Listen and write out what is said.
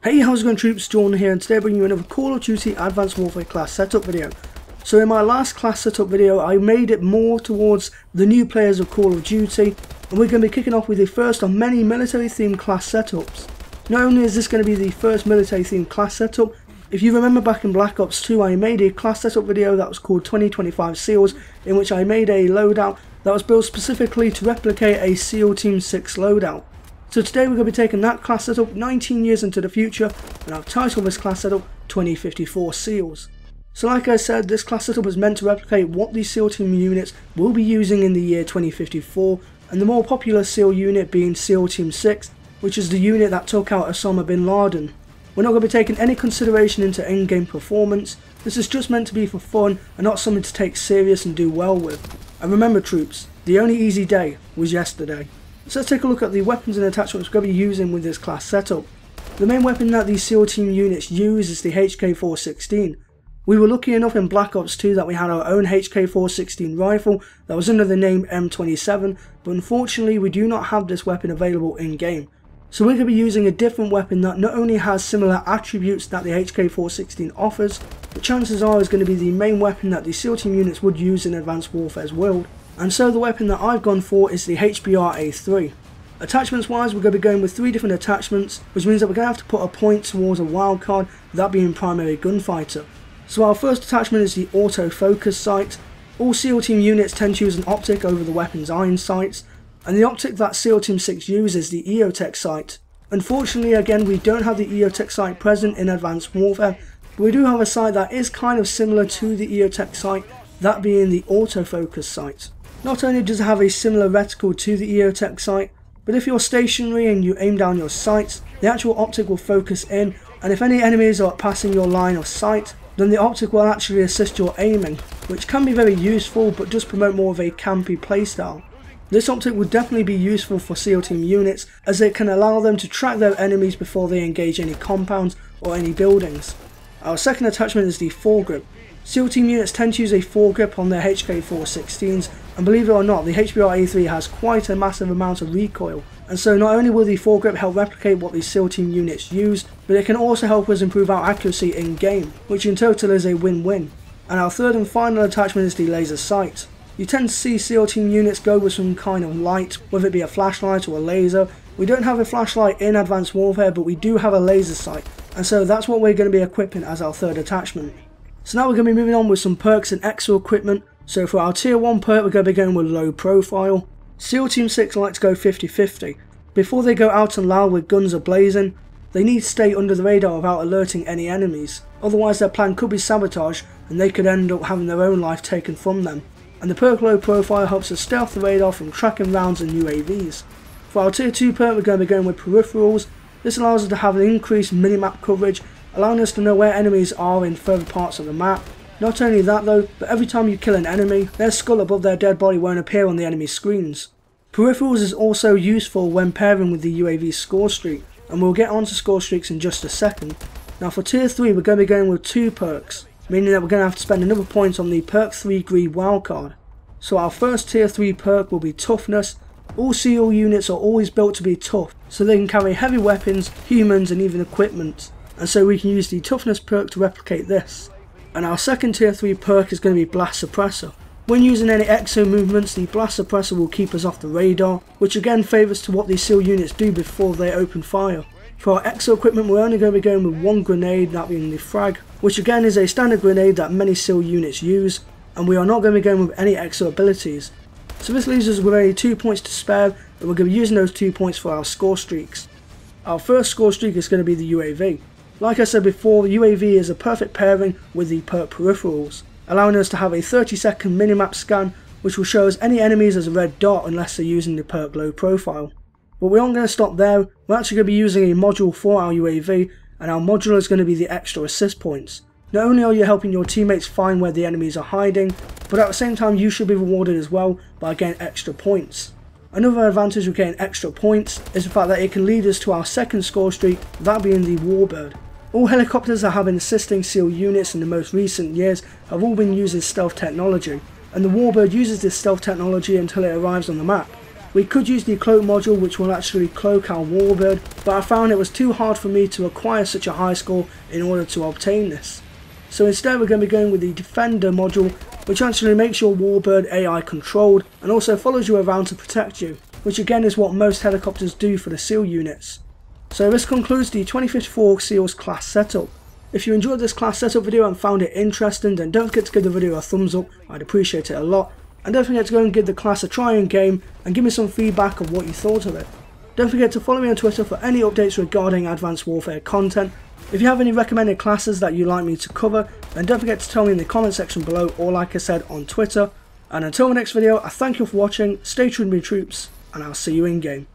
Hey, how's it going troops, Jordan here, and today I bring you another Call of Duty Advanced Warfare class setup video. So in my last class setup video I made it more towards the new players of Call of Duty, and we're going to be kicking off with the first of many military themed class setups. Not only is this going to be the first military themed class setup, if you remember back in Black Ops 2 I made a class setup video that was called 2025 SEALs, in which I made a loadout that was built specifically to replicate a SEAL Team 6 loadout. So today we're going to be taking that class setup 19 years into the future, and I've titled this class setup 2054 SEALs. So like I said, this class setup is meant to replicate what these SEAL team units will be using in the year 2054, and the more popular SEAL unit being SEAL Team 6, which is the unit that took out Osama bin Laden. We're not going to be taking any consideration into in-game performance. This is just meant to be for fun and not something to take serious and do well with. And remember troops, the only easy day was yesterday. So let's take a look at the weapons and attachments we're going to be using with this class setup. The main weapon that these SEAL team units use is the HK416. We were lucky enough in Black Ops 2 that we had our own HK416 rifle that was under the name M27, but unfortunately we do not have this weapon available in game. So we're going to be using a different weapon that not only has similar attributes that the HK416 offers, but chances are is going to be the main weapon that the SEAL team units would use in Advanced Warfare's world. And so the weapon that I've gone for is the HBR-A3. Attachments wise, we're going to be going with 3 different attachments, which means that we're going to have to put a point towards a wildcard, that being primary gunfighter. So our first attachment is the autofocus sight. All SEAL team units tend to use an optic over the weapon's iron sights, and the optic that SEAL Team 6 uses is the EOTech sight. Unfortunately again we don't have the EOTech sight present in Advanced Warfare, but we do have a sight that is kind of similar to the EOTech sight, that being the autofocus sight. Not only does it have a similar reticle to the EOTech sight, but if you're stationary and you aim down your sights, the actual optic will focus in, and if any enemies are passing your line of sight, then the optic will actually assist your aiming, which can be very useful but does promote more of a campy playstyle. This optic would definitely be useful for SEAL team units, as it can allow them to track their enemies before they engage any compounds or any buildings. Our second attachment is the foregrip. SEAL team units tend to use a foregrip on their HK416s, and believe it or not, the HBR-A3 has quite a massive amount of recoil, and so not only will the foregrip help replicate what the SEAL team units use, but it can also help us improve our accuracy in game, which in total is a win-win. And our third and final attachment is the laser sight. You tend to see SEAL team units go with some kind of light, whether it be a flashlight or a laser. We don't have a flashlight in Advanced Warfare, but we do have a laser sight, and so that's what we're going to be equipping as our third attachment. So now we're going to be moving on with some perks and extra equipment. So for our tier 1 perk we're going to be going with low profile. SEAL Team 6 like to go 50-50. Before they go out and loud with guns ablazing, they need to stay under the radar without alerting any enemies. Otherwise their plan could be sabotage and they could end up having their own life taken from them. And the perk low profile helps us stealth the radar from tracking rounds and UAVs. For our tier 2 perk we're going to be going with peripherals. This allows us to have an increased minimap coverage, allowing us to know where enemies are in further parts of the map. Not only that though, but every time you kill an enemy, their skull above their dead body won't appear on the enemy's screens. Peripherals is also useful when pairing with the UAV score streak, and we'll get onto score streaks in just a second. Now for tier 3 we're going to be going with 2 perks, meaning that we're going to have to spend another point on the perk 3 greed wildcard. So our first tier 3 perk will be toughness. All SEAL units are always built to be tough, so they can carry heavy weapons, humans and even equipment, and so we can use the toughness perk to replicate this. And our second tier 3 perk is going to be blast suppressor. When using any exo movements, the blast suppressor will keep us off the radar, which again favours to what these SEAL units do before they open fire. For our exo equipment we're only going to be going with 1 grenade, that being the frag, which again is a standard grenade that many SEAL units use, and we are not going to be going with any exo abilities. So this leaves us with only 2 points to spare, and we're going to be using those 2 points for our score streaks. Our first score streak is going to be the UAV. Like I said before, the UAV is a perfect pairing with the perk peripherals, allowing us to have a 30-second minimap scan which will show us any enemies as a red dot unless they're using the perk low profile. But we aren't going to stop there, we're actually going to be using a module for our UAV, and our module is going to be the extra assist points. Not only are you helping your teammates find where the enemies are hiding, but at the same time you should be rewarded as well by getting extra points. Another advantage of getting extra points is the fact that it can lead us to our second score streak, that being the Warbird. All helicopters that have been assisting SEAL units in the most recent years have all been using stealth technology, and the Warbird uses this stealth technology until it arrives on the map. We could use the cloak module, which will actually cloak our warbird, but I found it was too hard for me to acquire such a high score in order to obtain this. So instead we're going to be going with the defender module, which actually makes your warbird AI controlled and also follows you around to protect you, which again is what most helicopters do for the SEAL units. So this concludes the 2054 SEALs class setup. If you enjoyed this class setup video and found it interesting, then don't forget to give the video a thumbs up, I'd appreciate it a lot. And don't forget to go and give the class a try in game and give me some feedback of what you thought of it. Don't forget to follow me on Twitter for any updates regarding Advanced Warfare content. If you have any recommended classes that you'd like me to cover, then don't forget to tell me in the comment section below, or like I said, on Twitter. And until the next video, I thank you for watching, stay true to me troops, and I'll see you in game.